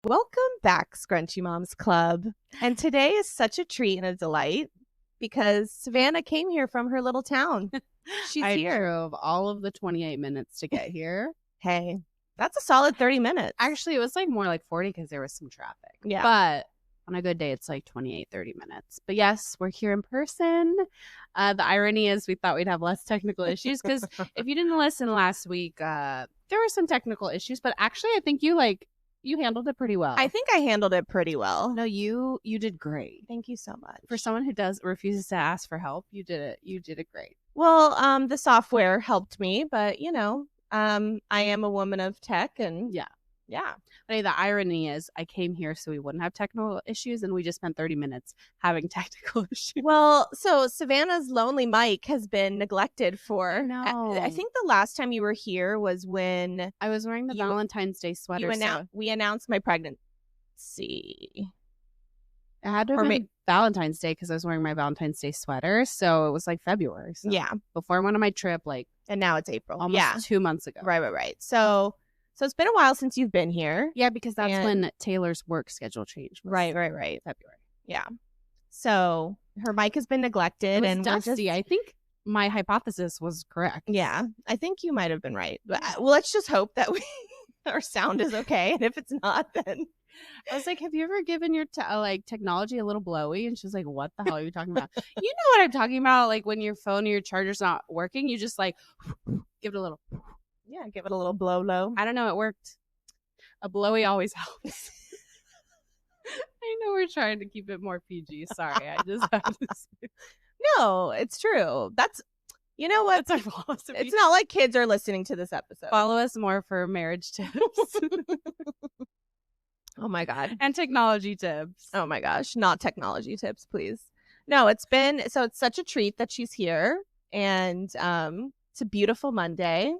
Welcome back, Scrunchy Moms Club. And today is such a treat and a delight because Savannah came here from her little town. She's I here. drove all of the 28 minutes to get here. Hey, that's a solid 30 minutes. Actually, it was like more like 40 because there was some traffic. Yeah. But on a good day, it's like 28, 30 minutes. But yes, we're here in person. The irony is we thought we'd have less technical issues because if you didn't listen last week, there were some technical issues. But actually, I think you handled it pretty well. I think I handled it pretty well. No, you did great. Thank you so much. For someone who refuses to ask for help, you did it great. Well, the software helped me, but I am a woman of tech and Yeah. Yeah. But the irony is I came here so we wouldn't have technical issues, and we just spent 30 minutes having technical issues. Well, so Savannah's lonely mic has been neglected for. No. I think the last time you were here was when I was wearing the Valentine's Day sweater. we announced my pregnancy. It had to have been Valentine's Day because I was wearing my Valentine's Day sweater. So it was like February. So yeah. Before I went on my trip, and now it's April. Almost 2 months ago. Right. So it's been a while since you've been here. Yeah, because that's when Taylor's work schedule changed. Right. February. Yeah. So her mic has been neglected and dusty. I think my hypothesis was correct. Yeah, I think you might have been right. But well, let's just hope that our sound is okay. And if it's not, then I was like, have you ever given your technology a little blowy? And she's like, what the hell are you talking about? You know what I'm talking about? Like when your phone or your charger's not working, you just like give it a little. Yeah, give it a little blow. I don't know. It worked. A blowy always helps. I know we're trying to keep it more PG. Sorry. I just have to say. No, it's true. You know what? That's our philosophy. It's not like kids are listening to this episode. Follow us more for marriage tips. Oh my God. And technology tips. Oh my gosh. Not technology tips, please. No, it's such a treat that she's here. And it's a beautiful Monday.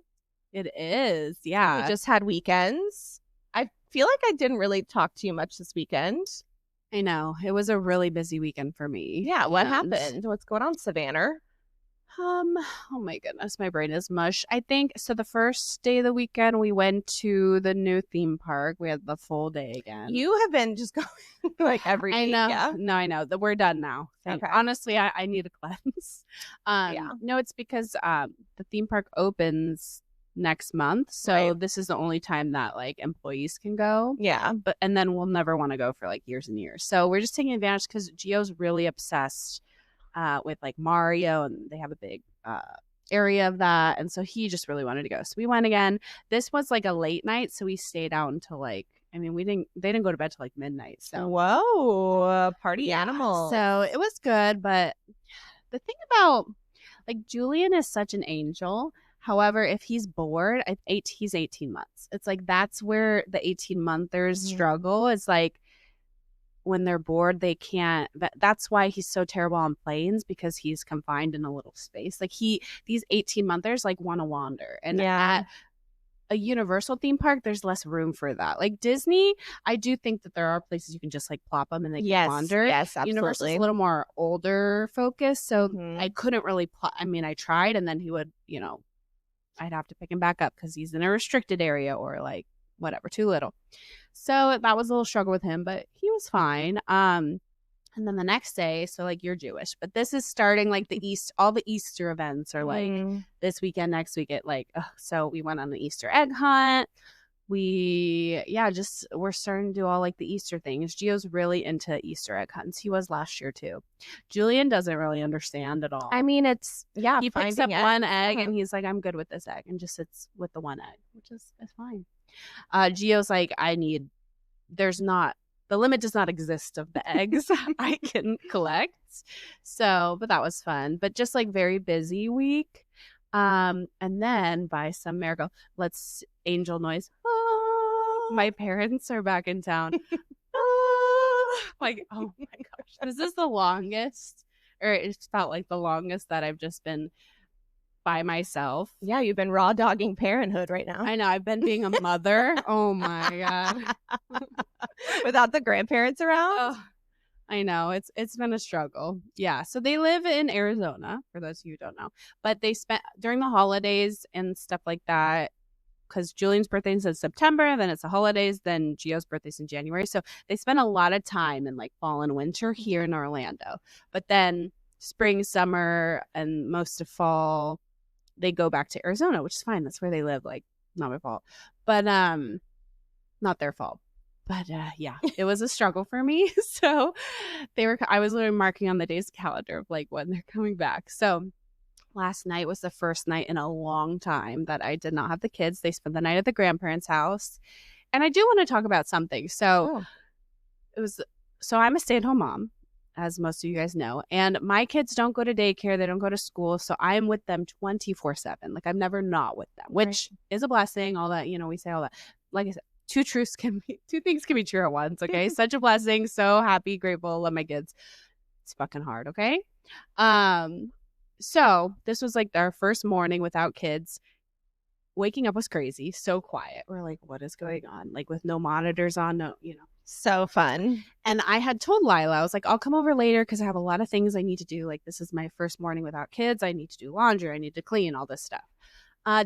It is. Yeah. We just had weekends. I feel like I didn't really talk to you much this weekend. I know. It was a really busy weekend for me. Yeah. What happened? What's going on, Savannah? Oh my goodness, my brain is mush. I think so. The first day of the weekend, we went to the new theme park. We had the full day again. You have been just going like every I week, know. Yeah? No, I know that we're done now. Okay. Honestly, I need a cleanse. No, it's because the theme park opens next month, so this is the only time that like employees can go. Yeah, and then we'll never want to go for like years and years. So we're just taking advantage because Gio's really obsessed with like Mario, and they have a big area of that, and so he just really wanted to go. So we went again. This was like a late night, so we stayed out until like they didn't go to bed till like midnight. So whoa, party animal. So it was good, but the thing about like Julian is such an angel. However, if he's bored, he's 18 months. It's like that's where the 18-monthers struggle. It's like when they're bored, they can't. That's why he's so terrible on planes, because he's confined in a little space. Like these 18-monthers like want to wander. And at a Universal theme park, there's less room for that. Like Disney, I do think that there are places you can just like plop them and they can wander. Yes, absolutely. Universal's a little more older focused, so I couldn't really. I tried, and then he would, I'd have to pick him back up because he's in a restricted area or like whatever, too little. So that was a little struggle with him, but he was fine. And then the next day, so like you're Jewish, but this is starting like all the Easter events are like this weekend, next week. So we went on the Easter egg hunt. We're starting to do all like the Easter things. Gio's really into Easter egg hunts. He was last year too. Julian doesn't really understand at all. I mean, he picks up one egg and he's like, I'm good with this egg, and just sits with the one egg, which is fine. Gio's like, the limit does not exist of the eggs I can collect. So, but that was fun. But just like very busy week. And then by some miracle, let's angel noise. My parents are back in town. Like, oh my gosh. This is the longest, or it felt like the longest that I've just been by myself. Yeah, you've been raw dogging parenthood right now. I know. I've been being a mother. Oh my God. Without the grandparents around? Oh, I know. It's been a struggle. Yeah. So they live in Arizona, for those of you who don't know. But they spent during the holidays and stuff like that. because Julian's birthday is in September, then it's the holidays, then Gio's birthday's in January. So they spend a lot of time in like fall and winter here in Orlando. But then spring, summer, and most of fall, they go back to Arizona, which is fine. That's where they live. Like, not my fault, but not their fault. But yeah, it was a struggle for me. So I was literally marking on the day's calendar of like when they're coming back. So last night was the first night in a long time that I did not have the kids. They spent the night at the grandparents' house. And I do want to talk about something. So I'm a stay-at-home mom, as most of you guys know. And my kids don't go to daycare. They don't go to school. So I am with them 24/7. Like, I'm never not with them, which is a blessing. All that, we say all that. Like I said, two things can be true at once. Okay. Such a blessing. So happy, grateful, love my kids. It's fucking hard. Okay. So this was like our first morning without kids. Waking up was crazy. So quiet. We're like, what is going on? Like, with no monitors on, no, So fun. And I had told Lila, I was like, I'll come over later because I have a lot of things I need to do. Like, this is my first morning without kids. I need to do laundry. I need to clean, all this stuff.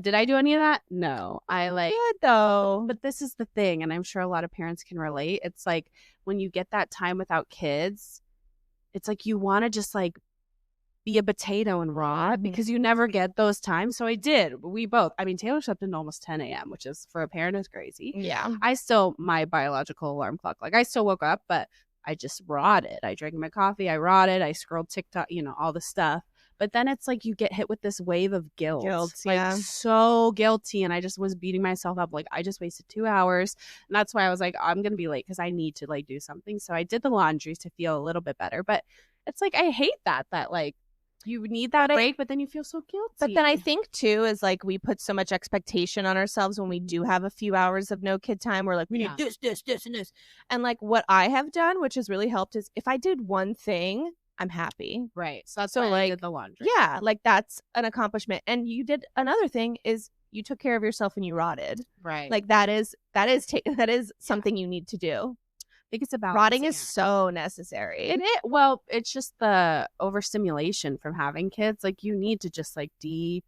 Did I do any of that? No. Good though. But this is the thing, and I'm sure a lot of parents can relate. It's like when you get that time without kids, it's like you want to just like be a potato and rot because you never get those times. So I did. We both. I mean, Taylor slept until almost 10 a.m., which is, for a parent, is crazy. Yeah. My biological alarm clock, like, I still woke up, but I just rotted. I drank my coffee. I rotted. I scrolled TikTok, all the stuff. But then it's like you get hit with this wave of guilt. Like, so guilty. And I just was beating myself up. Like, I just wasted 2 hours. And that's why I was like, I'm going to be late because I need to like do something. So I did the laundry to feel a little bit better. But it's like, I hate that like, you need that break, but then you feel so guilty. But then I think too is like we put so much expectation on ourselves when we do have a few hours of no kid time. We're like, we need this, and this. And like what I have done, which has really helped, is if I did one thing, I'm happy. Right. So that's why I did the laundry. Yeah. Like, that's an accomplishment. And you did another thing is you took care of yourself and you rotted. Right. Like, that is something you need to do. I think it's about rotting is so necessary. Well, it's just the overstimulation from having kids. Like, you need to just like desensitize,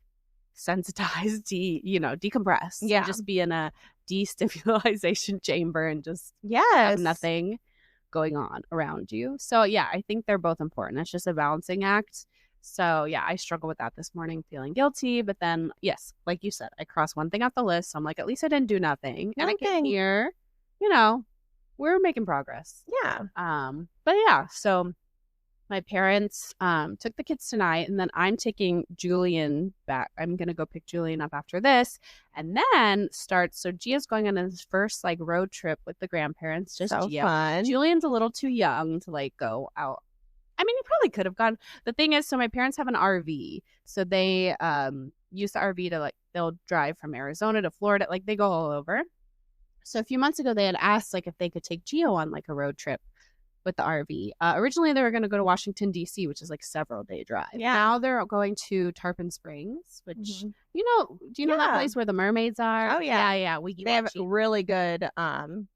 decompress. Yeah. Just be in a destimulation chamber and just have nothing going on around you. So yeah, I think they're both important. It's just a balancing act. So yeah, I struggle with that this morning, feeling guilty. But then, yes, like you said, I crossed one thing off the list. So I'm like, at least I didn't do nothing. And I came here, we're making progress. Yeah. But yeah, so my parents took the kids tonight, and then I'm taking Julian back. I'm gonna go pick Julian up after this, and then so Gia's going on his first like road trip with the grandparents. Just so Gia. Fun. Julian's a little too young to like go out. I mean, he probably could have gone. The thing is, so my parents have an RV, so they use the RV to like, they'll drive from Arizona to Florida, like they go all over. So a few months ago, they had asked like if they could take Gio on like a road trip with the RV. Originally, they were going to go to Washington, D.C., which is like several day drive. Yeah. Now they're going to Tarpon Springs, which, do you know that place where the mermaids are? Oh, yeah. Yeah. They have really good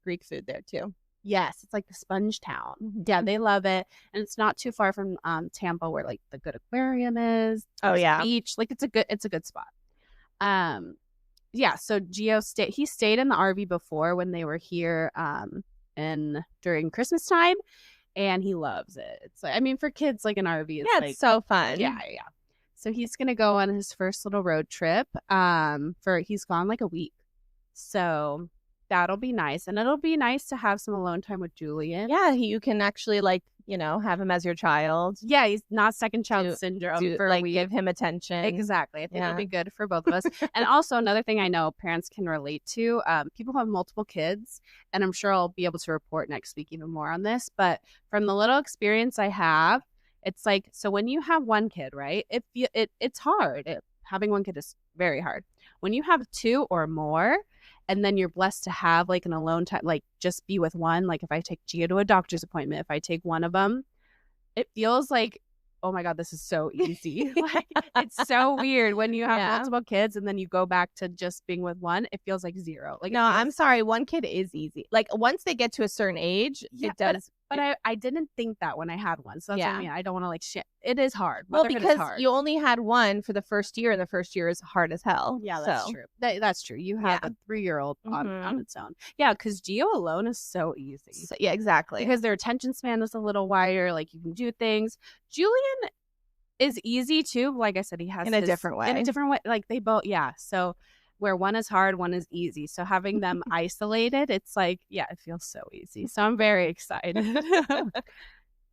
Greek food there, too. Yes. It's like the sponge town. Yeah, they love it. And it's not too far from Tampa, where like the good aquarium is. Oh, yeah. Beach. Like, it's a good spot. Yeah, so Gio stayed in the RV before when they were here during Christmas time, and he loves it. It's like, I mean, for kids, like an RV is it's so fun. Yeah. So he's gonna go on his first little road trip. He's gone like a week. So that'll be nice. And it'll be nice to have some alone time with Julian. Yeah, you can actually like, have him as your child. Yeah, he's not second child syndrome for like give him attention. Exactly. I think it'll be good for both of us. And also another thing I know parents can relate to, people who have multiple kids, and I'm sure I'll be able to report next week even more on this, but from the little experience I have, it's like, so when you have one kid, right, it's hard. Having one kid is very hard. When you have two or more, and then you're blessed to have like an alone time, like just be with one. Like if I take Gia to a doctor's appointment, if I take one of them, it feels like, oh my God, this is so easy. Like, it's so weird when you have multiple kids and then you go back to just being with one. It feels like zero. Like, no, I'm sorry. One kid is easy. Like once they get to a certain age, it does. But I didn't think that when I had one. So that's what I mean. I don't want to like shit. It is hard. Well, because you only had one for the first year, and the first year is hard as hell. Yeah, that's true. That's true. You have a 3-year-old on its own. Yeah, because Geo alone is so easy. So, yeah, exactly. Because their attention span is a little wider. Like you can do things. Julian is easy too. Like I said, he has in a different way. In a different way. Like they both, So where one is hard, one is easy. So having them isolated, it's like, it feels so easy. So I'm very excited.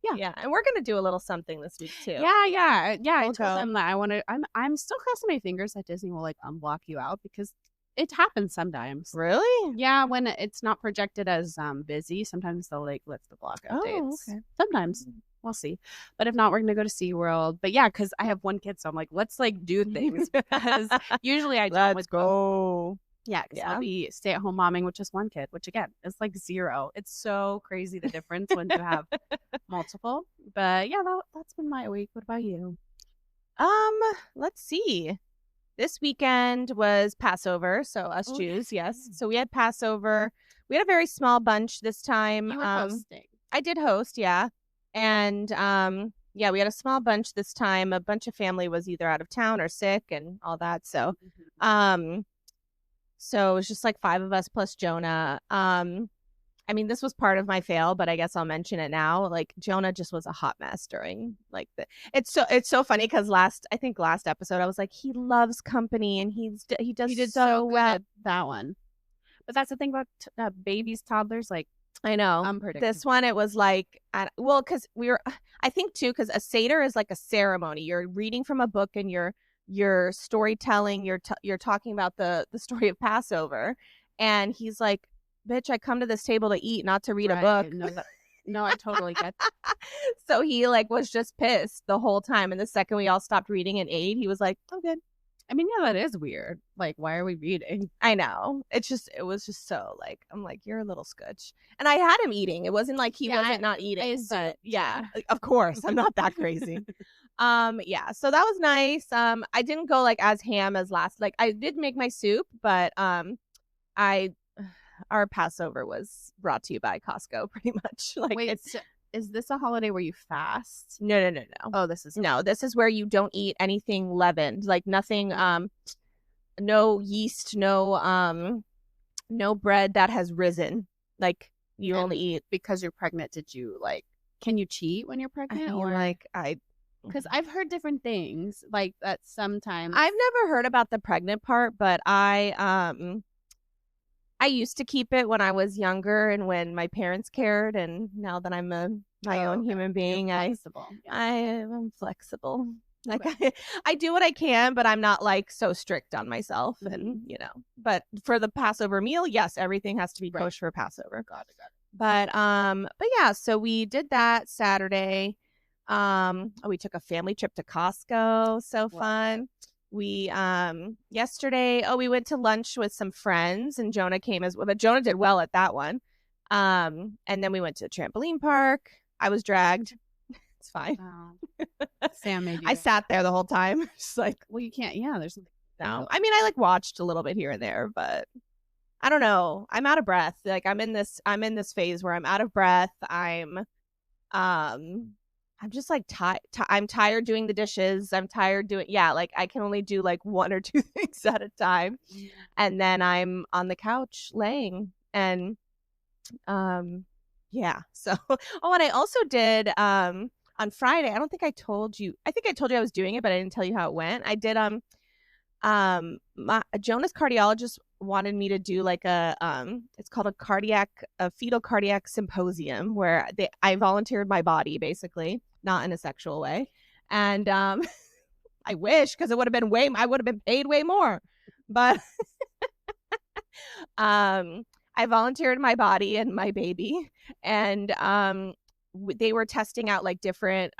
Yeah, and we're gonna do a little something this week too. Yeah. I told them that I want to. I'm still crossing my fingers that Disney will like unblock you out because it happens sometimes. Really? Yeah, when it's not projected as busy, sometimes they'll like lift the block updates. Okay. Sometimes. We'll see. But if not, we're gonna go to SeaWorld. But yeah, because I have one kid, so I'm like, let's like do things because usually I don't. Let's go. Yeah, because I'll be stay-at-home momming with just one kid, which again is like 0. It's so crazy the difference when you have multiple. But yeah, that's been my week. What about you? Let's see. This weekend was Passover, so us Jews, yes. So we had Passover. We had a very small bunch this time. You were hosting. I did host, yeah. And we had a small bunch this time. A bunch of family was either out of town or sick and all that. So so it was just like 5 of us plus Jonah. I mean, this was part of my fail, but I guess I'll mention it now. Like Jonah just was a hot mess during like it's so funny because last episode I was like, he loves company and he did so well. That one. But that's the thing about babies, toddlers, like I know. Unpredictable. This one, it was like, because I think too, because a Seder is like a ceremony. You're reading from a book and you're storytelling. You're talking about the story of Passover. And he's like, bitch, I come to this table to eat, not to read a book. No, I totally get that. So he like was just pissed the whole time. And the second we all stopped reading and ate, he was like, I'm good. I mean, yeah, that is weird. Like, why are we reading? I know. It was just so like, I'm like, you're a little scutch. And I had him eating. It wasn't like he wasn't not eating. But yeah, of course. I'm not that crazy. So that was nice. I didn't go like as ham as last. Like I did make my soup, but our Passover was brought to you by Costco pretty much. Like wait, is this a holiday where you fast? No. Oh, this is where you don't eat anything leavened, like nothing, no yeast, no bread that has risen. Like you only eat because you're pregnant. Did you like? Can you cheat when you're pregnant? Or like because I've heard different things like that sometimes. I've never heard about the pregnant part, but I used to keep it when I was younger and when my parents cared, and now that I'm my own human being, I'm flexible. Like I do what I can, but I'm not like so strict on myself, and But for the Passover meal, yes, everything has to be kosher for Passover. Got it. But yeah, so we did that Saturday. We took a family trip to Costco. So fun. We yesterday we went to lunch with some friends and Jonah came as well, but Jonah did well at that one. And then we went to the trampoline park. I was dragged. It's fine. Sam made you. I sat there the whole time. Just like, well, you can't. There's no. I mean, I like watched a little bit here and there, but I don't know. I'm out of breath. Like I'm in this phase where I'm out of breath. I'm just like I'm tired doing the dishes. I'm tired doing like I can only do like 1 or 2 things at a time. And then I'm on the couch laying and so and I also did on Friday, I don't think I told you. I think I told you I was doing it, but I didn't tell you how it went. I did Jonah's cardiologist wanted me to do like it's called a fetal cardiac symposium where I volunteered my body basically, not in a sexual way. And I wish, because it would have been I would have been paid way more. But I volunteered my body and my baby, and they were testing out like different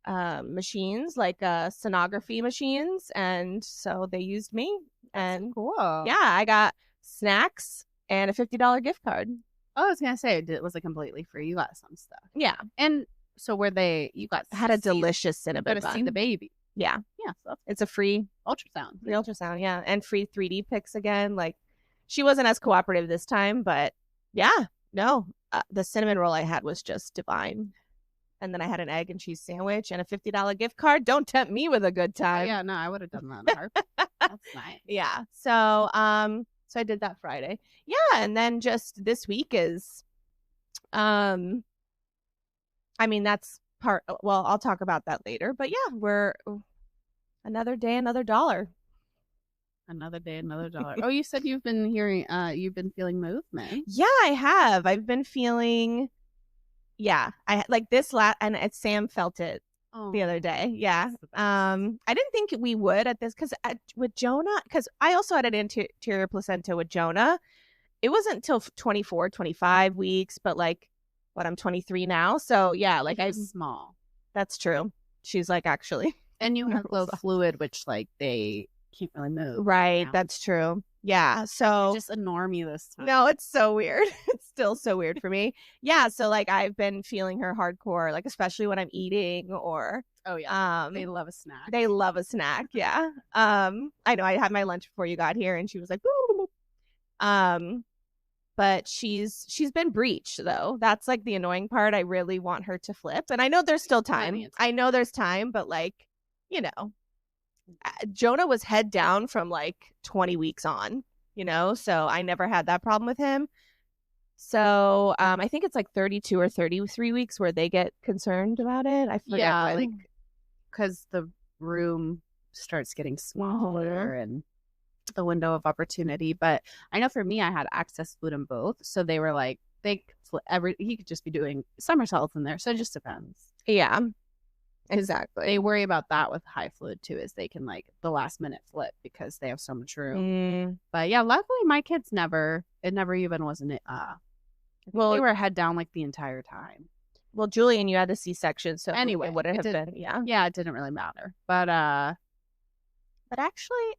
machines, like sonography machines, and so they used me. And cool. Yeah, I got snacks and a $50 gift card. Oh, I was gonna say, was it completely free? You got some stuff. Yeah. And so you had a delicious cinnamon bun. To see the baby. Yeah. So it's a free ultrasound. Free ultrasound, yeah. And free 3D pics again. Like she wasn't as cooperative this time, but yeah. No. the cinnamon roll I had was just divine. And then I had an egg and cheese sandwich and a $50 gift card. Don't tempt me with a good time. Yeah, no, I would have done that in a heartbeat. That's nice. Yeah. So I did that Friday. Yeah, and then just this week is I mean that's part, well, I'll talk about that later. But yeah, we're another day, another dollar. Another day, another dollar. Oh, you said you've been feeling movement. Yeah, I have. I've been feeling, yeah. I like this and Sam felt it the other day. Yeah. I didn't think we would at this because with Jonah, because I also had an anterior placenta with Jonah. It wasn't until 24, 25 weeks, but like, what, I'm 23 now. So yeah, like I'm small. That's true. She's like, actually. And you have low fluid, which like they can't really move. Right. Now. That's true. Yeah. So just a normie this time. No, it's so weird. It's still so weird for me. Yeah. So like I've been feeling her hardcore, like especially when I'm eating or they love a snack. They love a snack. Yeah. I know I had my lunch before you got here and she was like, but she's been breached though. That's like the annoying part. I really want her to flip. And I know there's still time. I know there's time, but like, you know, Jonah was head down from like 20 weeks on, you know, so I never had that problem with him. So I think it's like 32 or 33 weeks where they get concerned about it. I forget. Yeah, like because the room starts getting smaller and the window of opportunity. But I know for me, I had access fluid in both, so they were like he could just be doing somersaults in there. So it just depends. Yeah. Exactly. They worry about that with high fluid too, is they can like the last minute flip because they have so much room. But yeah, luckily my kids it never even wasn't it. Well, they were head down like the entire time. Well, Julian, you had a C-section, so anyway, it would have been it didn't really matter. But actually,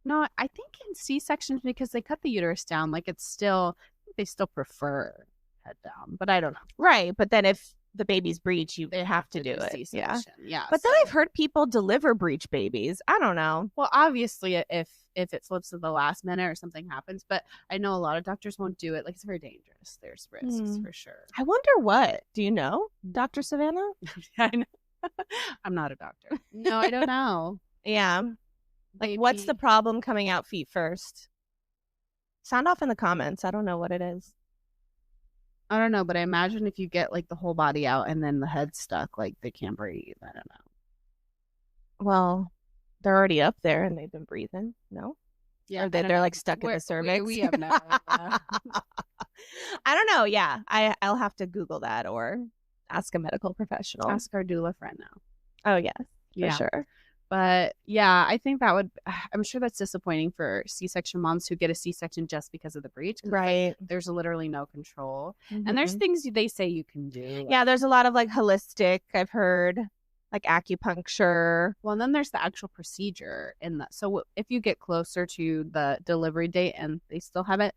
no, I think in C-sections because they cut the uterus down, like it's still they still prefer head down, but I don't know. Right, but then if the baby's breech, they have to do it. C-section. Yeah. But then I've heard people deliver breech babies. I don't know. Well, obviously, if it flips at the last minute or something happens, but I know a lot of doctors won't do it. Like it's very dangerous. There's risks for sure. I wonder what. Do you know, Dr. Savannah? I know. I'm not a doctor. No, I don't know. Yeah. Like, what's the problem coming out feet first? Sound off in the comments. I don't know what it is. I don't know, but I imagine if you get like the whole body out and then the head stuck, like they can't breathe. I don't know. Well, they're already up there and they've been breathing. No? Yeah. Or they're like stuck in the cervix. We have no idea. I don't know. Yeah. I'll have to Google that or ask a medical professional. Ask our doula friend now. Oh, yes. For sure. But yeah, I think I'm sure that's disappointing for C-section moms who get a C-section just because of the breech. Right. Like, there's literally no control. And there's things they say you can do. Like, yeah, there's a lot of like holistic, I've heard, like acupuncture. Well, and then there's the actual procedure in that. So if you get closer to the delivery date and they still have it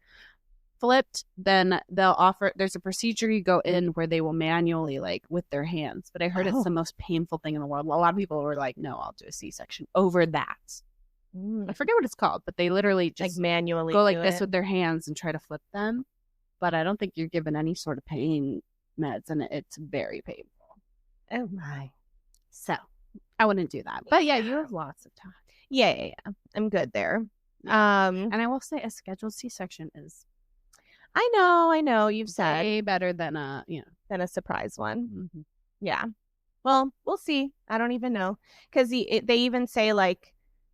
flipped, then there's a procedure you go in where they will manually like with their hands, but I heard it's the most painful thing in the world. A lot of people were like, no, I'll do a C-section over that. I forget what it's called, but they literally just like manually go like this with their hands and try to flip them, but I don't think you're given any sort of pain meds and it's very painful. Oh my. So I wouldn't do that, but yeah, you have lots of time. Yeah. I'm good there. And I will say a scheduled C-section is I know. You've said way better than a surprise one. Yeah. Well, we'll see. I don't even know because they even say like,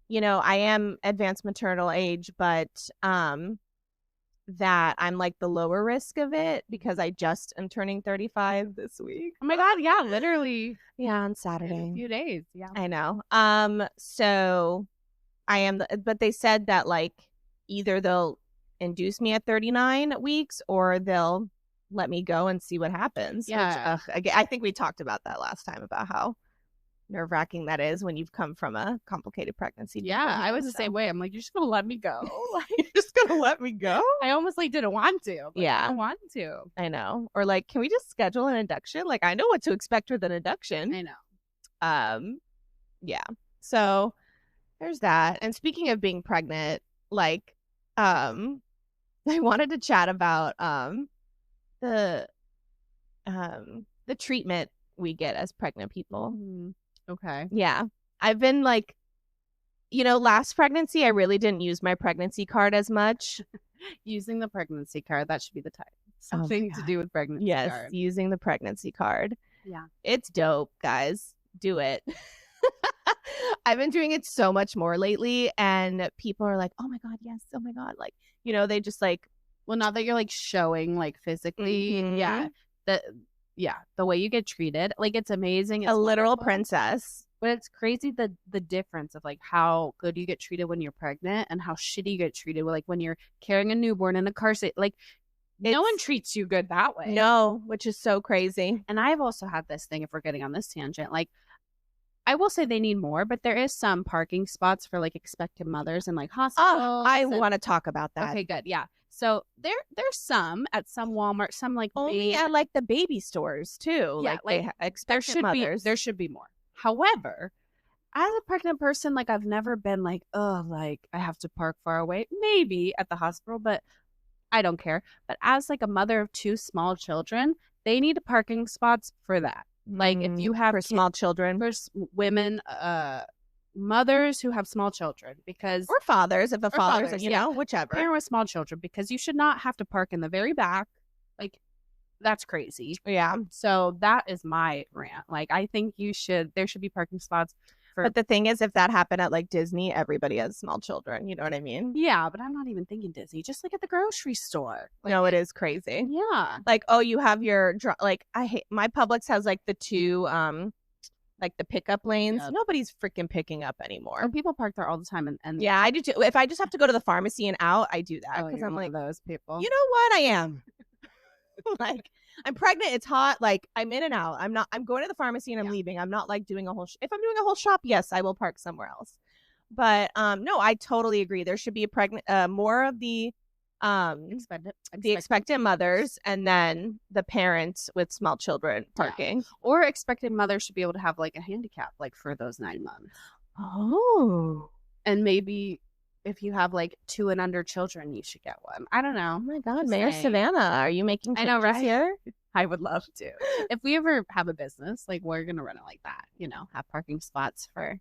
you know, I am advanced maternal age, but that I'm like the lower risk of it because I just am turning 35 this week. Oh my God! Yeah, literally. Yeah, on Saturday. In a few days. Yeah, I know. So I am, but they said that like either they'll induce me at 39 weeks or they'll let me go and see what happens. Yeah. Which, I think we talked about that last time about how nerve-wracking that is when you've come from a complicated pregnancy. Yeah, I was the same way. I'm like, you're just gonna let me go? Like, you're just gonna let me go? I almost like didn't want to. Yeah, I don't want to. I know. Or like, can we just schedule an induction? Like, I know what to expect with an induction. I know. Yeah. So there's that. And speaking of being pregnant, like, I wanted to chat about the the treatment we get as pregnant people. Okay. Yeah. I've been like, last pregnancy, I really didn't use my pregnancy card as much. Using the pregnancy card, that should be the title. Something to do with pregnancy yes, card. Using the pregnancy card. Yeah. It's dope, guys. Do it. I've been doing it so much more lately, and people are like, oh my God, yes. Oh my God. Like, they just like. Well, now that you're like showing like physically, the way you get treated, like it's amazing. It's a literal princess. But it's crazy the difference of like how good you get treated when you're pregnant and how shitty you get treated like when you're carrying a newborn in a car seat. Like no one treats you good that way. No, which is so crazy. And I've also had this thing, if we're getting on this tangent, like I will say they need more, but there is some parking spots for like expectant mothers and like hospitals. I want to talk about that. Okay, good. Yeah. So there's some at some Walmart, some like only at like the baby stores too. Yeah, like expectant mothers. There should be more. However, as a pregnant person, like I've never been like, oh, like I have to park far away. Maybe at the hospital, but I don't care. But as like a mother of 2 small children, they need parking spots for that. Like if you have small children, for women, mothers who have small children, because or fathers, if a father's, whichever parent with small children, because you should not have to park in the very back. Like that's crazy. Yeah. So that is my rant. Like I think there should be parking spots. But the thing is, if that happened at like Disney, everybody has small children. You know what I mean? Yeah, but I'm not even thinking Disney. Just like at the grocery store. Like, no, it is crazy. Yeah. Like, oh, you have your like. I hate my Publix has like the 2 like the pickup lanes. Yep. Nobody's freaking picking up anymore. And people park there all the time. And yeah, I do too. If I just have to go to the pharmacy and out, I do that because I'm like those people. You know what? I am. Like I'm pregnant. It's hot. Like I'm in and out. I'm going to the pharmacy and I'm leaving. I'm not like doing a whole. If I'm doing a whole shop, yes, I will park somewhere else. But no, I totally agree. There should be more of the expectant mothers and then the parents with small children parking. Yeah. Or expectant mothers should be able to have like a handicap like for those 9 months. Oh, and maybe. If you have like 2 and under children, you should get one. I don't know. Oh my God, Mayor Savannah, are you making changes here? I would love to. If we ever have a business, like we're gonna run it like that. Have parking spots for.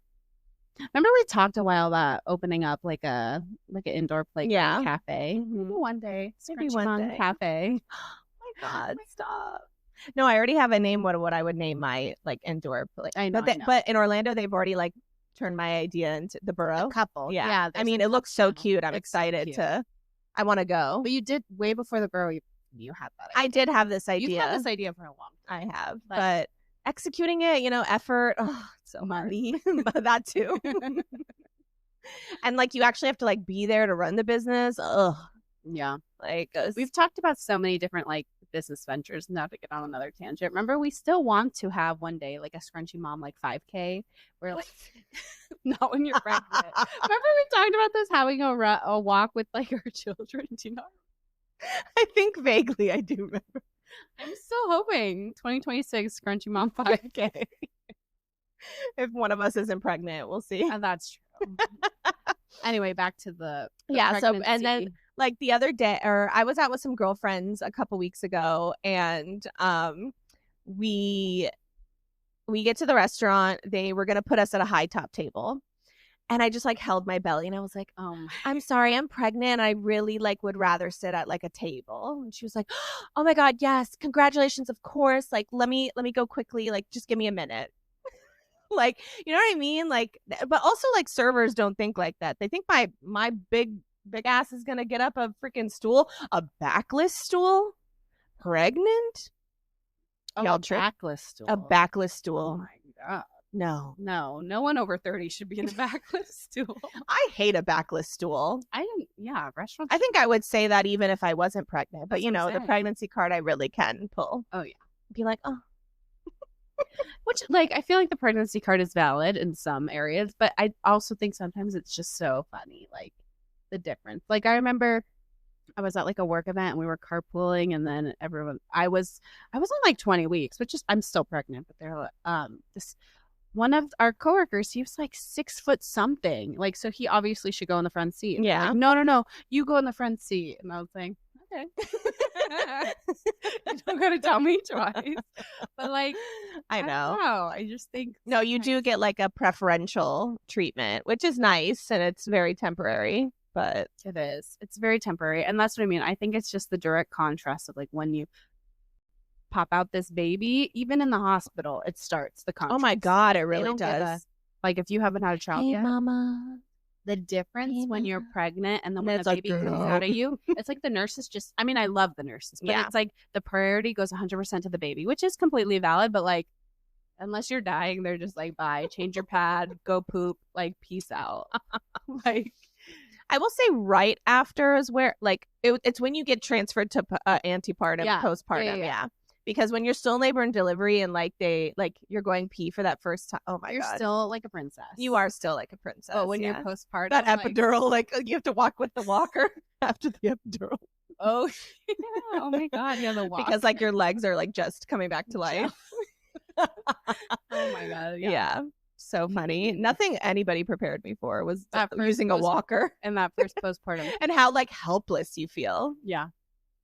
Remember we talked a while about opening up like an indoor playground cafe. Maybe one day, maybe one day. Cafe. Oh my God, stop. No, I already have a name. What I would name my like indoor play. I know. But in Orlando, they've already like. Turn my idea into the borough. A couple. Yeah. I mean, it looks so cute. I'm excited I want to go. But you did way before the borough, you had that idea. I did have this idea. You've had this idea for a long time. I have. But executing it, effort, it's so money. But that too. And like you actually have to like be there to run the business. Ugh. Yeah. Like we've talked about so many different like business ventures. Not to get on another tangent. Remember, we still want to have one day like a Scrunchy Mom like 5K where like not when you're pregnant. Remember we talked about this having a walk with like our children. Do you know? I think vaguely I do remember. I'm still hoping 2026 Scrunchy Mom 5K. If one of us isn't pregnant, we'll see. And that's true. Anyway, back to the pregnancy. So and then like the other day, or I was out with some girlfriends a couple weeks ago, and we get to the restaurant. They were gonna put us at a high top table, and I just like held my belly, and I was like, I'm sorry, I'm pregnant. I really like would rather sit at like a table. And she was like, oh my God, yes, congratulations, of course. Like let me go quickly. Like just give me a minute. Like, you know what I mean? Like, but also like servers don't think like that. They think my big ass is gonna get up a freaking stool, a backless stool, pregnant. Y'all backless stool. A backless stool. Oh my God. No one over 30 should be in a backless stool. I hate a backless stool. Restaurants. I think I would say that even if I wasn't pregnant, but the pregnancy card I really can pull. Oh yeah. Be like, oh. Which, like, I feel like the pregnancy card is valid in some areas, but I also think sometimes it's just so funny, like, the difference. Like, I remember I was at, like, a work event, and we were carpooling, and then I was on, like, 20 weeks, but I'm still pregnant, but they're, one of our coworkers, he was, like, 6 foot something. Like, so he obviously should go in the front seat. Yeah. Like, no, you go in the front seat. And I was like, okay. You don't gotta tell me twice. But like, I don't know. know. I just think No, you do get like a preferential treatment, which is nice and it's very temporary, but it is. It's very temporary. And that's what I mean. I think it's just the direct contrast of like when you pop out this baby, even in the hospital, it starts the contrast. oh my God, it They really don't give a- does. like if you haven't had a child yet, mama. the difference Hey, when you're mama. pregnant and then And when it's the like, baby comes girl. out of you, it's like the nurses just, I mean, I love the nurses, but Yeah. it's like the priority goes 100% to the baby, which is completely valid. But like, unless you're dying, they're just like, bye, change your pad, go poop, like, peace out. Like, I will say right after is where like it's when you get transferred to antepartum, Yeah. postpartum, Yeah. because when you're still in labor and delivery and like you're going pee for that first time, oh my you're God, still like a princess. you are still like a princess. But when yeah. you're postpartum, that like, epidural, like you have to walk with the walker after the epidural oh, yeah. Oh my God. Yeah, the walk. because like your legs are like just coming back to life. Oh my God. Yeah. So funny. Nothing anybody prepared me for was That first using a walker And that first postpartum. and how like helpless you feel. Yeah.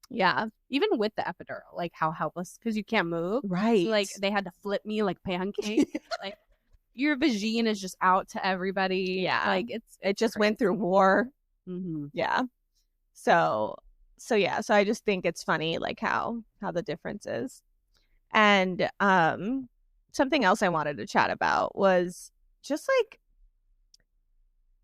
Yeah. Even with the epidural, like how helpless, because you can't move. Right. So, like they had to flip me like pancake. Like your vagine is just out to everybody. Yeah. Like it just crazy. went through war. Mm-hmm. Yeah. So yeah. So I just think it's funny like how the difference is. And something else I wanted to chat about was just like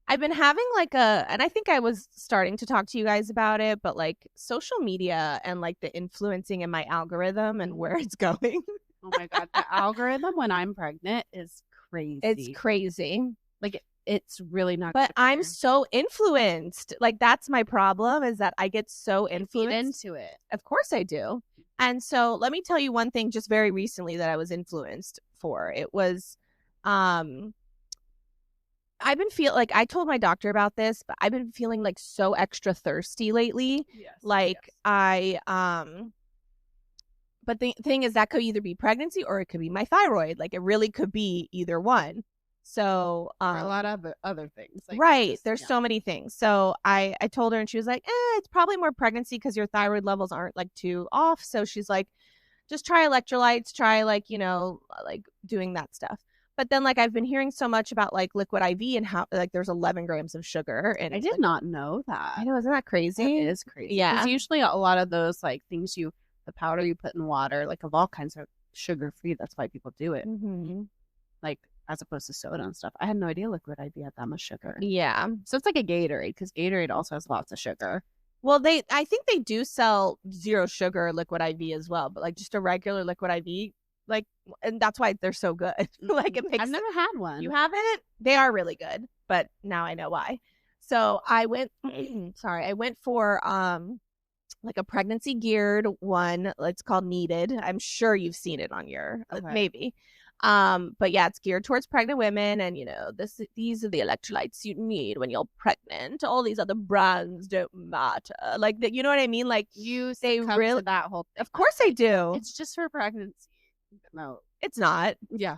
I've been having like and I think I was starting to talk to you guys about it, but like social media and like the influencing in my algorithm and where it's going. Oh my God. The algorithm when I'm pregnant is crazy. It's crazy. Like it's really not. But good I'm for so influenced. Like that's my problem is that I get so you. Feed influenced. into it. Of course I do. And so let me tell you one thing just very recently that I was influenced for. It was I've been feeling like I told my doctor about this, but I've been feeling like so extra thirsty lately. Yes. Like I but the thing is that could either be pregnancy or it could be my thyroid. Like it really could be either one. So Or a lot of other things. Like right. just, There's so many things. So I told her and she was like, it's probably more pregnancy because your thyroid levels aren't like too off. So she's like, just try electrolytes, try like, like doing that stuff. But then like I've been hearing so much about like liquid IV and how like there's 11 grams of sugar. And I did not know that. I know, isn't that crazy? It is crazy. Yeah. Because usually a lot of those like things the powder you put in water, like of all kinds of sugar free. That's why people do it. Mm-hmm. Like as opposed to soda and stuff. I had no idea liquid IV had that much sugar. Yeah. So it's like a Gatorade because Gatorade also has lots of sugar. Well, I think they do sell zero sugar liquid IV as well, but like just a regular liquid IV, like, and that's why they're so good. Like it makes. I've never had one. You haven't? They are really good, but now I know why. So I went. Sorry, I went for like a pregnancy geared one. It's called Needed. I'm sure you've seen it on your maybe. But yeah, it's geared towards pregnant women, and these are the electrolytes you need when you're pregnant. All these other brands don't matter. Like you know what I mean? Like you say really that whole thing. Of course I do. It's just for pregnancy. No, it's not. Yeah.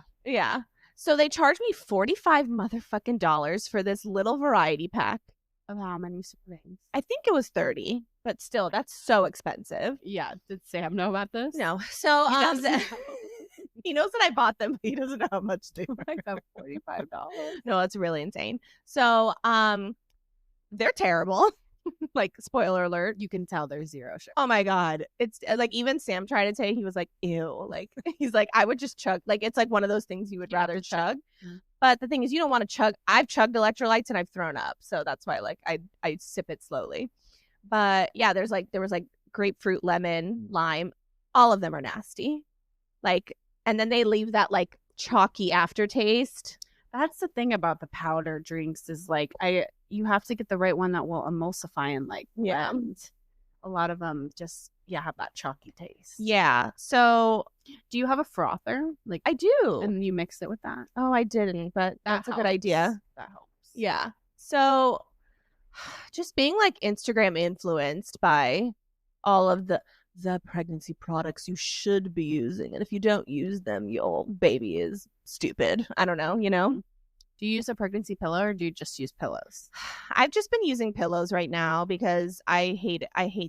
So they charged me $45 motherfucking dollars for this little variety pack. Of how many servings? I think it was 30, but still, that's so expensive. Yeah. Did Sam know about this? No. So he knows that I bought them, but he doesn't know how much they were. Like $45. No, it's really insane. So they're terrible. Like, spoiler alert. You can tell there's zero sugar. Oh my God. It's like even Sam tried to say, he was like, ew. Like he's like, I would just chug. Like it's like one of those things you would rather chug. Mm-hmm. But the thing is, you don't want to chug. I've chugged electrolytes and I've thrown up. So that's why like I sip it slowly. But yeah, there was like grapefruit, lemon, lime. All of them are nasty. Like, and then they leave that like chalky aftertaste. That's the thing about the powder drinks is like you have to get the right one that will emulsify and like blend. A lot of them just have that chalky taste. Yeah. So do you have a frother? Like I do. And you mix it with that? Oh, I didn't, but that's a good idea. That helps. Yeah. So just being like Instagram influenced by all of the pregnancy products you should be using. And if you don't use them, your baby is stupid. I don't know, Do you use a pregnancy pillow or do you just use pillows? I've just been using pillows right now because I hate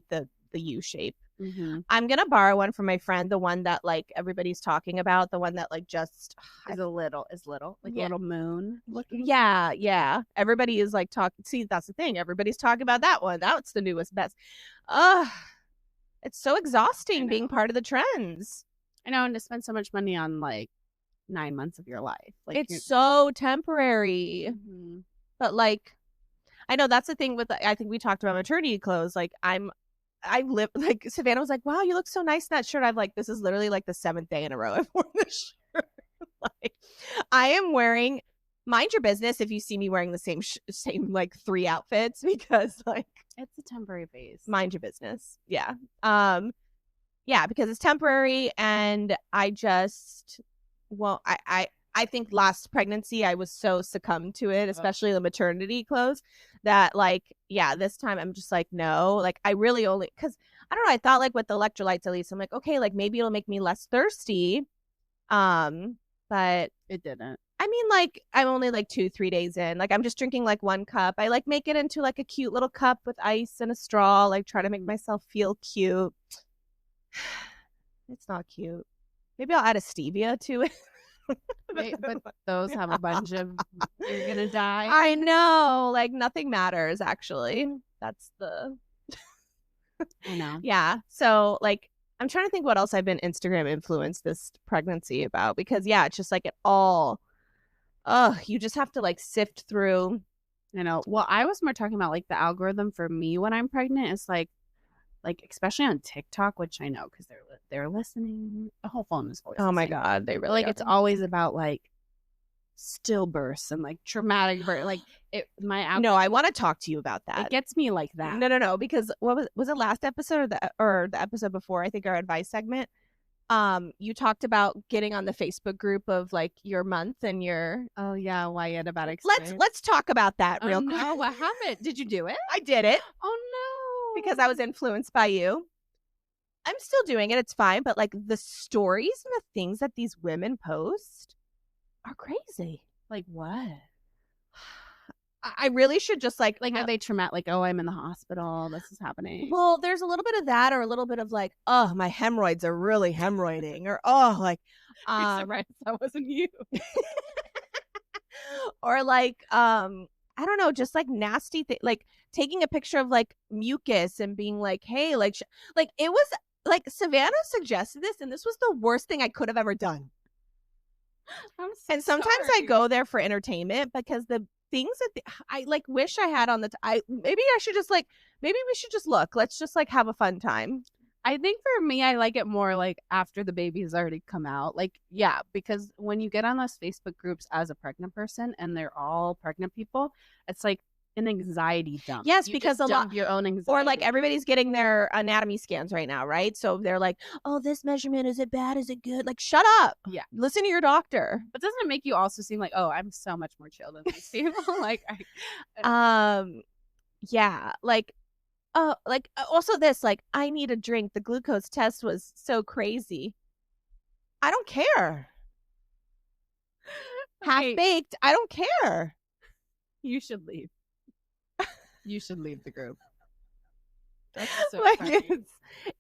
the the U shape. Mm-hmm. I'm gonna borrow one from my friend, the one that like everybody's talking about, the one that like just is little, like a little moon looking. Yeah. Everybody is like talking. See, that's the thing. Everybody's talking about that one. That's the newest best. It's so exhausting being part of the trends. I know, and to spend so much money on like 9 months of your life, like it's so temporary. Mm-hmm. But like, I know that's the thing with. I think we talked about maternity clothes. Like I live like Savannah was like, wow, you look so nice in that shirt. I'm like, this is literally like the 7th day in a row I've worn this shirt. Like, I am wearing, mind your business if you see me wearing the same like 3 outfits, because like it's a temporary phase. Mind your business. Yeah. Yeah, because it's temporary, and I just, well, I think last pregnancy I was so succumbed to it, especially the maternity clothes, that like, yeah, this time I'm just like, no, like I really only, because I don't know, I thought like with the electrolytes at least, I'm like, okay, like maybe it'll make me less thirsty. But it didn't. I mean, like I'm only like 2-3 days in, like I'm just drinking like 1 cup. I like make it into like a cute little cup with ice and a straw, like try to make myself feel cute. It's not cute. Maybe I'll add a stevia to it. But those have a bunch of you're gonna die. I know, like nothing matters actually. That's the I know. Yeah. So like I'm trying to think what else I've been Instagram influenced this pregnancy about, because yeah, it's just like it all you just have to like sift through. You know, well, I was more talking about like the algorithm for me when I'm pregnant is like especially on TikTok, which I know because they're listening. The whole phone is always. Oh my god, they really like it's always about like stillbirths and like traumatic birth. Like No, I want to talk to you about that. It gets me like that. No, because what was it last episode or the episode before? I think our advice segment. You talked about getting on the Facebook group of like your month and your why you had a bad experience. Let's talk about that real quick. Oh, what happened? Did you do it? I did it. Oh no. Because I was influenced by you. I'm still doing it. It's fine, but like the stories and the things that these women post are crazy. Like what? I really should just like are they traumatic? Like, oh, I'm in the hospital. This is happening. Well, there's a little bit of that, or a little bit of like, oh, my hemorrhoids are really hemorrhoiding, or oh, like, right, that wasn't you. Or like, I don't know, just like nasty thing, like taking a picture of like mucus and being like, hey, like, like it was like Savannah suggested this, and this was the worst thing I could have ever done. And sometimes I go there for entertainment because the things that I like wish I had on the maybe I should just like, maybe we should just look, let's just like have a fun time. I think for me, I like it more like after the baby has already come out. Like, yeah, because when you get on those Facebook groups as a pregnant person and they're all pregnant people, it's like an anxiety dump. Yes, you because a lot your own anxiety. Or like everybody's getting their anatomy scans right now, right? So they're like, oh, this measurement, is it bad? Is it good? Like, shut up. Yeah. Listen to your doctor. But doesn't it make you also seem like, oh, I'm so much more chill than these people? Like, yeah, like, also this, like, I need a drink. The glucose test was so crazy. I don't care. Half-baked, I don't care. You should leave. You should leave the group. That's so like funny.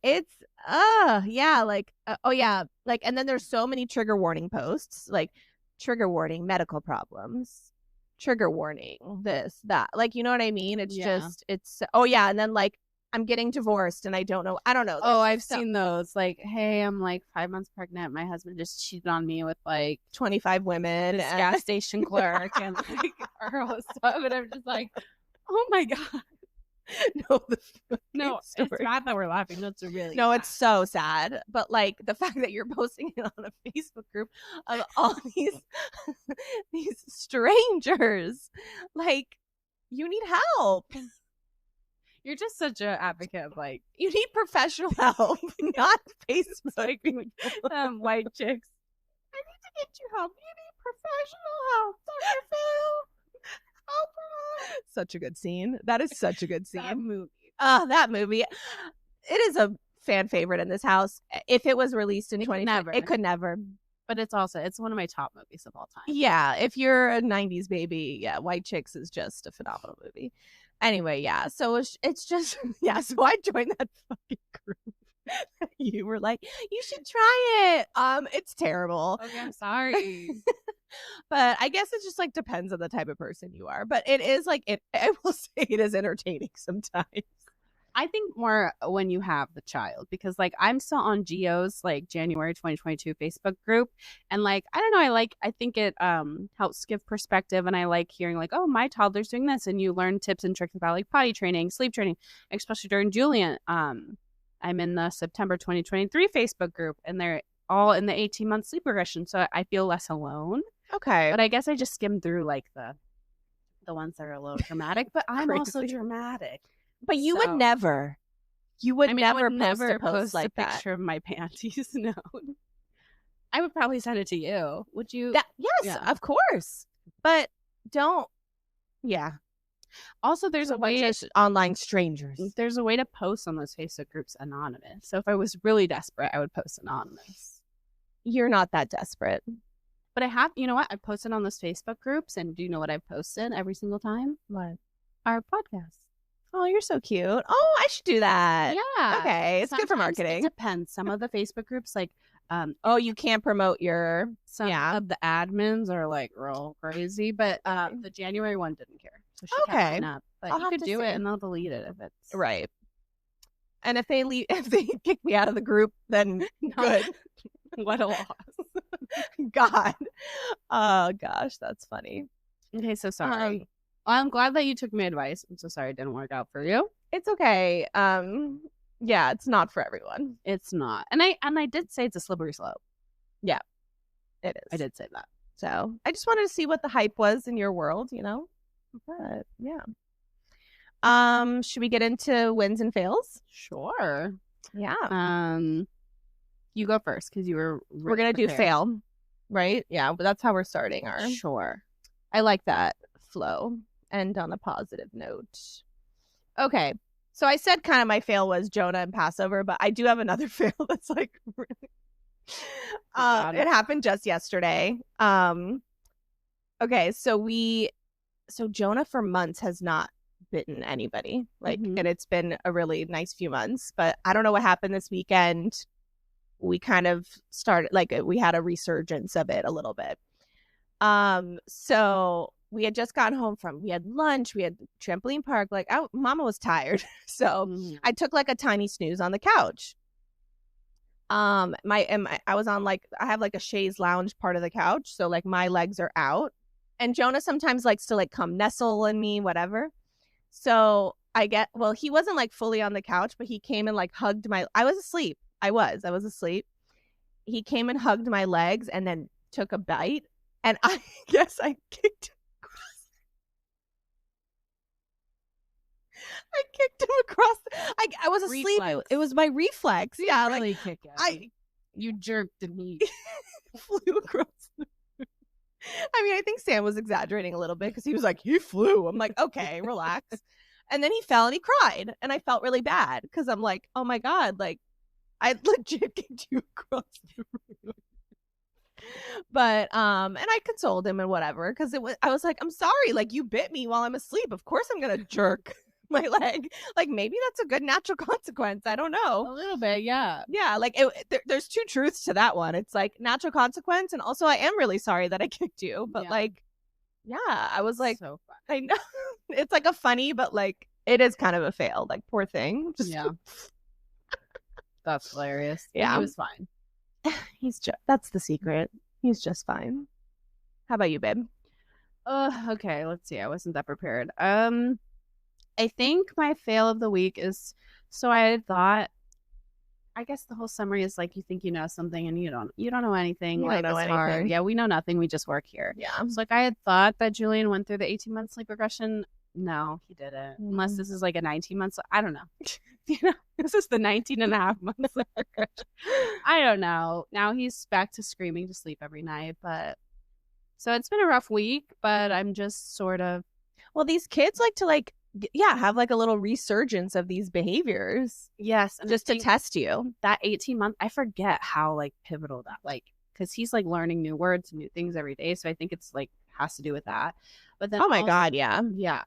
It's yeah, like oh yeah, like, and then there's so many trigger warning posts, like trigger warning medical problems, trigger warning this, that, like, you know what I mean? It's just, it's, oh yeah, and then like I'm getting divorced and I don't know. Oh, I've seen those. Like, hey, I'm like 5 months pregnant. My husband just cheated on me with like 25 women, this gas station clerk, and like our whole stuff. And I'm just like, oh my god. No, it's bad that we're laughing. That's really no, bad. It's so sad. But like the fact that you're posting it on a Facebook group of all these these strangers, like, you need help. You're just such an advocate of like, you need professional help, not Facebook. Like, white chicks. I need to get you help. You need professional help, Dr. Phil. Help her. Such a good scene. That is such a good scene. That movie. It is a fan favorite in this house. If it was released in 2020, it could never. But it's one of my top movies of all time. Yeah, if you're a 90s baby, yeah, White Chicks is just a phenomenal movie. Anyway, yeah. So it's just yeah. So I joined that fucking group. You were like, you should try it. It's terrible. Okay, I'm sorry. But I guess it just like depends on the type of person you are. But it is like it. I will say it is entertaining sometimes. I think more when you have the child, because like I'm still on Geo's like January 2022 Facebook group, and like I don't know, I think it helps give perspective, and I like hearing like, oh, my toddler's doing this, and you learn tips and tricks about like potty training, sleep training, especially during Julian. I'm in the September 2023 Facebook group, and they're all in the 18-month sleep regression, so I feel less alone. Okay, But I guess I just skimmed through like the ones that are a little dramatic, but I'm also Crazy. dramatic. but you So- would never. You would I mean, I never would post never a post like a that. picture of my panties. No, I would probably send it to you. Would you? Yes, Yeah. of course. But don't. Yeah. Also, there's So a way. just online strangers. There's a way to post on those Facebook groups anonymous. So if I was really desperate, I would post anonymous. You're not that desperate. But I have, you know what? I posted on those Facebook groups, and do you know what I've posted every single time? What? Our podcast. Oh, you're so cute. Oh, I should do that. Yeah. Okay, it's good for Sometimes marketing. It depends. Some of the Facebook groups, like, Oh, you can't promote your. some Yeah. of the admins are like real crazy, but the January one didn't care. So she kept Okay. mine up. But I'll you have could to do see. it, and they'll delete it if it's Right. And if they leave, if they kick me out of the group, then good. What a loss. God. Oh gosh, that's funny. Okay, so sorry. Well, I'm glad that you took my advice. I'm so sorry it didn't work out for you. It's okay. Yeah, it's not for everyone. It's not. And I did say it's a slippery slope. It is. I did say that. So I just wanted to see what the hype was in your world, you know? But yeah. Should we get into wins and fails? Sure. Yeah. You go first because you were We're gonna do fail, right? Yeah, but that's how we're starting our. Sure. I like that flow. End on a positive note. Okay. So I said kind of my fail was Jonah and Passover, but I do have another fail that's like really it happened just yesterday. Okay, so Jonah for months has not bitten anybody. Like Mhm. and it's been a really nice few months, but I don't know what happened this weekend. We kind of started like we had a resurgence of it a little bit. So we had just gotten home we had lunch, we had trampoline park, like mama was tired. So Mhm. I took like a tiny snooze on the couch. I was on like I have like a chaise lounge part of the couch, so like my legs are out. And Jonah sometimes likes to like come nestle in me, whatever. So he wasn't like fully on the couch, but he came and like hugged I was asleep. I was asleep. He came and hugged my legs and then took a bite. And I guess I kicked him across. I was asleep. Reflex. It was my reflex. Yeah, like Really kick it. You jerked and he flew across the room. I mean, I think Sam was exaggerating a little bit because he was like, he flew. I'm like, okay, relax. And then he fell and he cried. And I felt really bad because I'm like, oh my God, like I legit kicked you across the room. But and I consoled him and whatever because I was like, I'm sorry, like you bit me while I'm asleep. Of course I'm gonna jerk my leg. Like maybe that's a good natural consequence. I don't know. a little bit, yeah. Yeah, like there's two truths to that one. It's like natural consequence, and also I am really sorry that I kicked you. But Yeah. like, yeah, I was like, So fun. I know it's like a funny, but like it is kind of a fail. Like poor thing. Just Yeah. That's hilarious. Yeah. He was fine. that's the secret. He's just fine. How about you, babe? Okay, let's see. I wasn't that prepared. I think my fail of the week is so I had thought I guess the whole summary is like you think you know something and you don't know anything. You Life don't know is hard. anything. Yeah, we know nothing. We just work here. Yeah. So like I had thought that Julian went through the 18-month sleep regression. No, he didn't. Unless this is like a 19 months. I don't know. You know, this is the 19 and a half months sleep regression. I don't know. Now he's back to screaming to sleep every night. But so it's been a rough week, but I'm just sort of. Well, these kids like to have like a little resurgence of these behaviors. Yes. And Just to test you. that 18-month, I forget how like pivotal that because he's like learning new words and new things every day. So I think it's like has to do with that. But then Oh my also- God, yeah. Yeah.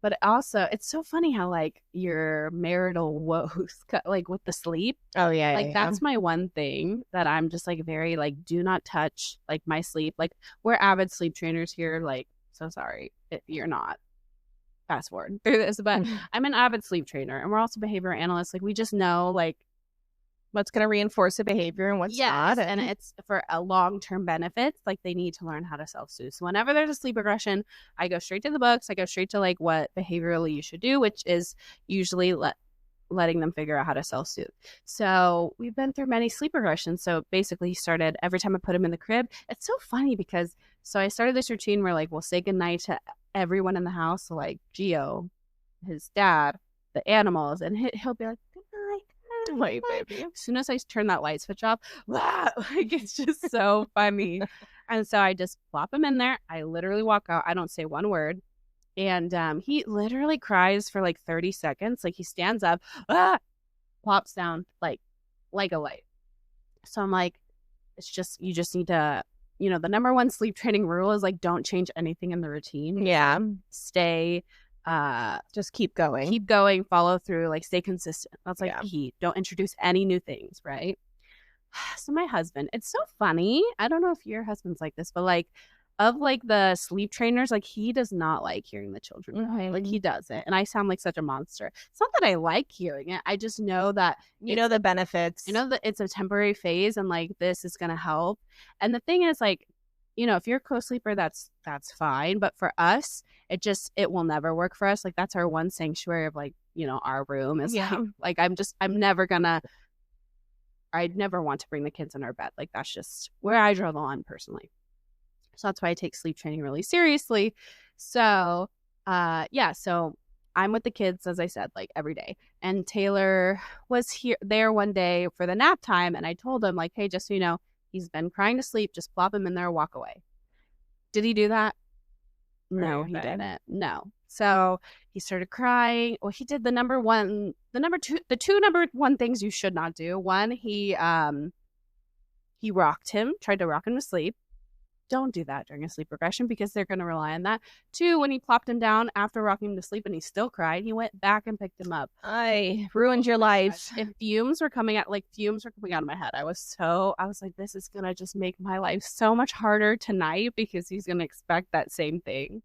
But also, it's so funny how like your marital woes, like with the sleep. Oh yeah, like that's my one thing that I'm just like very like do not touch like my sleep. Like we're avid sleep trainers here. Like so sorry if you're not. Fast forward through this, but I'm an avid sleep trainer, and we're also behavioral analysts. Like we just know like what's going to reinforce a behavior and what's not. And it's for a long-term benefits. Like they need to learn how to self-soothe. So whenever there's a sleep regression, I go straight to the books. I go straight to like what behaviorally you should do, which is usually letting them figure out how to self-soothe. So we've been through many sleep regressions. So basically he started every time I put him in the crib. It's so funny because so I started this routine where like we'll say goodnight to everyone in the house. So like Gio, his dad, the animals, and he'll be like, good night. Wait, baby. As soon as I turn that light switch off, like it's just so funny. And so I just plop him in there. I literally walk out. I don't say one word. And he literally cries for like 30 seconds. Like he stands up, plops down like a light. So I'm like, it's just, you just need to, you know, the number one sleep training rule is like, don't change anything in the routine. Yeah. Stay just keep going, follow through, like stay consistent. That's like key. Don't introduce any new things, right? So my husband, it's so funny. I don't know if your husband's like this, but like of like the sleep trainers, like he does not like hearing the children cry. Like he doesn't. And I sound like such a monster. It's not that I like hearing it. I just know that you know the benefits. You know that it's a temporary phase and like this is gonna help. And the thing is like, you know, if you're a co-sleeper, that's fine. But for us, it will never work for us. Like that's our one sanctuary of like, you know, our room is like I'd never want to bring the kids in our bed. Like that's just where I draw the line personally. So that's why I take sleep training really seriously. So so I'm with the kids, as I said, like every day. And Taylor was there one day for the nap time, and I told him like, hey, just so you know, he's been crying to sleep. Just plop him in there, walk away. Did he do that? No, he didn't. No. So he started crying. Well, he did the two number one things you should not do. One, he rocked him, tried to rock him to sleep. Don't do that during a sleep regression because they're going to rely on that. Two, when he plopped him down after rocking him to sleep and he still cried, he went back and picked him up. I ruined your life. If fumes were coming out of my head. I was like, this is going to just make my life so much harder tonight because he's going to expect that same thing.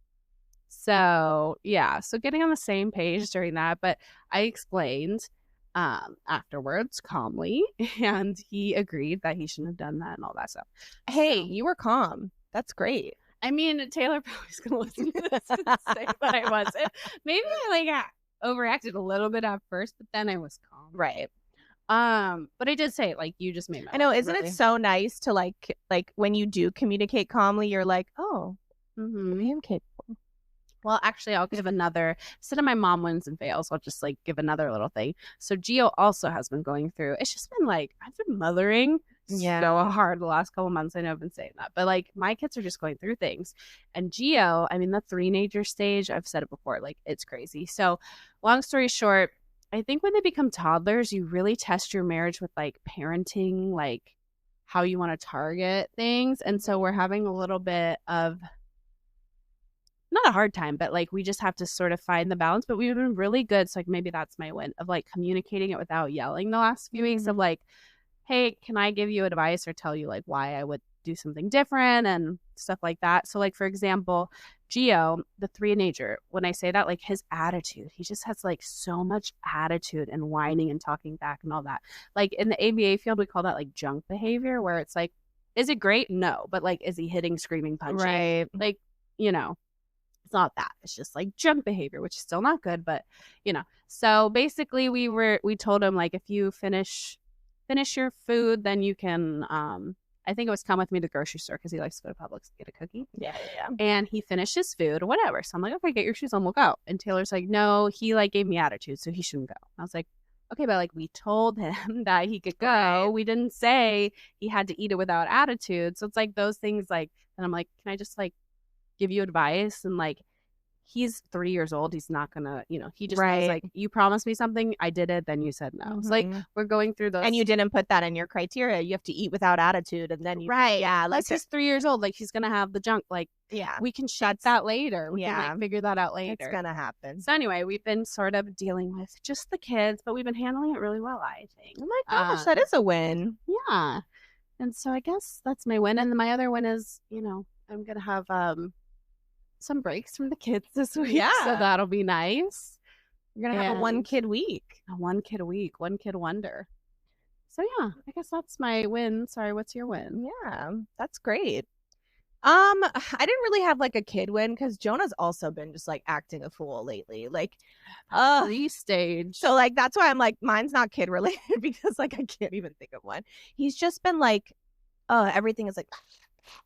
So, yeah. So getting on the same page during that. But I explained afterwards calmly, and he agreed that he shouldn't have done that and all that stuff. Hey, you were calm. That's great. I mean, Taylor probably's gonna listen to this and say that I wasn't. Maybe I like overacted a little bit at first, but then I was calm. Right. But I did say like you just made my. I know, isn't it so nice to like when you do communicate calmly, you're like, oh, I am capable. Well, actually, I'll give another, instead of my mom wins and fails, I'll just like give another little thing. So Gio also has been going through, it's just been like, I've been mothering so hard the last couple months. I know I've been saying that, but like my kids are just going through things. And Gio, I mean, the three-nager stage, I've said it before, like it's crazy. So long story short, I think when they become toddlers, you really test your marriage with like parenting, like how you want to target things. And so we're having a little bit of, not a hard time, but like we just have to sort of find the balance. But we've been really good. So like maybe that's my win of like communicating it without yelling the last few weeks of like, hey, can I give you advice or tell you like why I would do something different and stuff like that. So like, for example, Gio, the three-nager, when I say that, like his attitude, he just has like so much attitude and whining and talking back and all that. Like in the ABA field, we call that like junk behavior, where it's like, is it great? No. But like, is he hitting, screaming, punching? Right. Like, you know. It's not that. It's just like junk behavior, which is still not good, but you know. So basically we told him like if you finish your food, then you can I think it was come with me to the grocery store because he likes to go to Publix to get a cookie. Yeah. And he finished his food or whatever. So I'm like, okay, get your shoes on, we'll go. And Taylor's like, no, he like gave me attitude, so he shouldn't go. I was like, okay, but like we told him that he could go. Right. We didn't say he had to eat it without attitude. So it's like those things like, and I'm like, can I just like give you advice? And like he's 3 years old. He's not gonna, he just Right. knows, like, you promised me something, I did it, then you said no. It's like we're going through those. And you didn't put that in your criteria. You have to eat without attitude, and then you right. Yeah, Plus he's 3 years old. Like, he's gonna have the junk. Like, yeah, we can shut that later. We can Yeah. like figure that out later. it's gonna happen. So anyway, we've been sort of dealing with just the kids, but we've been handling it really well, I think. Oh my gosh, that is a win. Yeah. And so I guess that's my win. And then my other win is, I'm gonna have some breaks from the kids this week. Yeah. So that'll be nice. You're gonna have a 1 kid week. A 1 kid a week, 1 kid wonder. So yeah, I guess that's my win. Sorry, what's your win? Yeah, that's great. I didn't really have like a kid win because Jonah's also been just like acting a fool lately. Like, stage. So like that's why I'm like, mine's not kid related because like I can't even think of one. He's just been like, everything is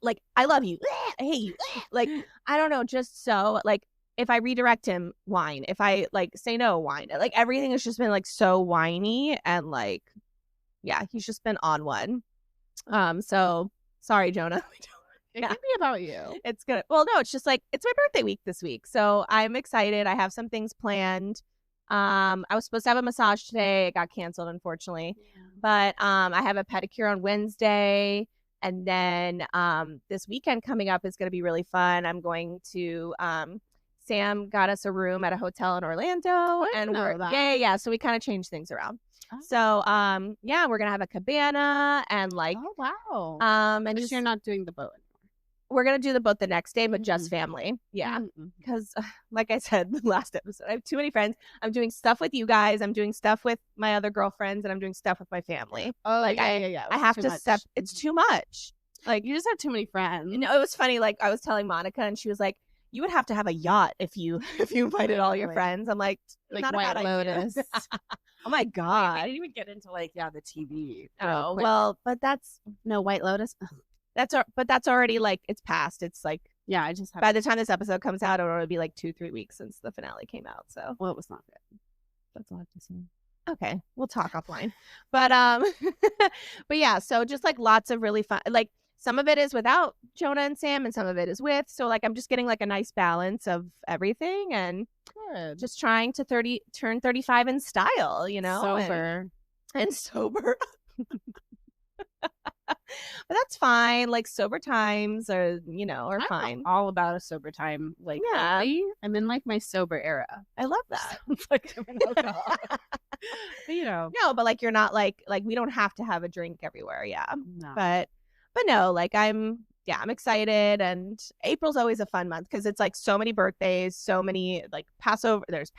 like I love you, I hate you, like I don't know, just so like if I redirect him, whine. If I like say no, whine. Like everything has just been like so whiny and like, yeah, he's just been on one. So sorry, Jonah. It could be about you. It's gonna. Well, no, it's just like it's my birthday week this week, so I'm excited. I have some things planned. I was supposed to have a massage today. It got canceled, unfortunately. Yeah. But I have a pedicure on Wednesday, and then this weekend coming up is going to be really fun. I'm going to. Sam got us a room at a hotel in Orlando, and we're yeah. So we kind of changed things around. Oh. So yeah, we're gonna have a cabana and like wow. And just, you're not doing the boat. We're going to do the boat the next day, but just family. Yeah. Because like I said last episode, I have too many friends. I'm doing stuff with you guys. I'm doing stuff with my other girlfriends, and I'm doing stuff with my family. Oh, like, yeah. I have to it's too much. Like, you just have too many friends. It was funny. Like, I was telling Monica, and she was like, you would have to have a yacht if you invited all your friends. I'm like not White Lotus. Oh my God. I didn't even get into the TV. Oh, well, but that's no White Lotus. But that's already like it's past. It's like I just by the time this episode comes out, it'll already be like 2-3 weeks since the finale came out. So it was not good. That's all I have to say. Okay, we'll talk offline. But but yeah, so just like lots of really fun. Like some of it is without Jonah and Sam, and some of it is with. So like I'm just getting like a nice balance of everything, and just trying to turn 35 in style. Sober and sober. But that's fine. Like sober times are fine. I'm all about a sober time. Like, lately, I'm in like my sober era. I love that. It's like alcohol. No, but like you're not like we don't have to have a drink everywhere. Yeah. No. But no, like I'm excited, and April's always a fun month because it's like so many birthdays, so many like Passover. There's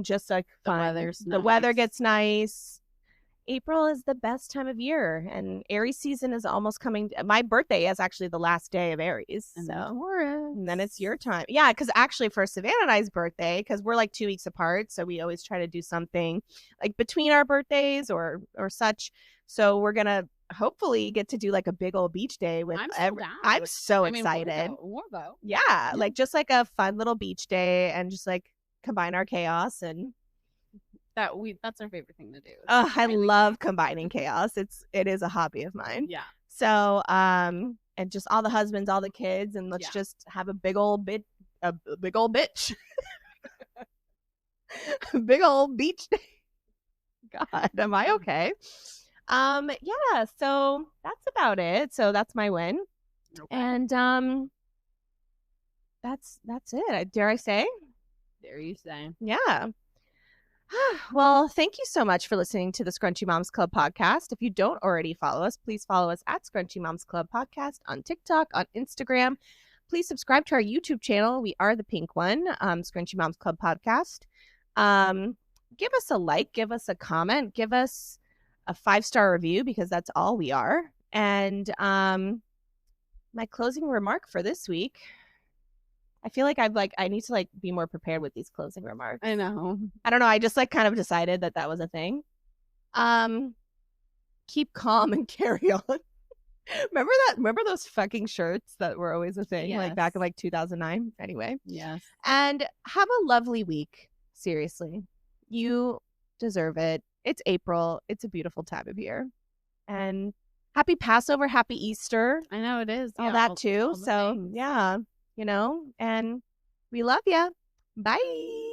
just like fun. The weather gets nice. April is the best time of year, and Aries season is almost coming. My birthday is actually the last day of Aries, and then it's your time. Yeah, because actually for Savannah and I's birthday, because we're like 2 weeks apart, so we always try to do something like between our birthdays or such. So we're gonna hopefully get to do like a big old beach day with. I'm so excited. Yeah, like just like a fun little beach day, and just like combine our chaos and. That's our favorite thing to do. I love combining chaos. It is a hobby of mine. Yeah. So and just all the husbands, all the kids, and let's just have a big old bitch. Big old beach day. God, am I okay? Yeah, so that's about it. So that's my win. Okay. And that's it. Dare I say? Dare you say? Yeah. Well, thank you so much for listening to the Scrunchy Moms Club podcast. If you don't already follow us, please follow us at Scrunchy Moms Club podcast on TikTok, on Instagram. Please subscribe to our YouTube channel. We are the pink one, Scrunchy Moms Club podcast. Give us a like, give us a comment, give us a 5-star review, because that's all we are. And my closing remark for this week. I feel like I need to be more prepared with these closing remarks. I know. I don't know. I just kind of decided that was a thing. Keep calm and carry on. Remember those fucking shirts that were always a thing, like back in 2009? Anyway. Yes. And have a lovely week. Seriously. You deserve it. It's April. It's a beautiful time of year. And happy Passover, happy Easter. I know it is. All that too. So, yeah. you know, and we love you. Bye.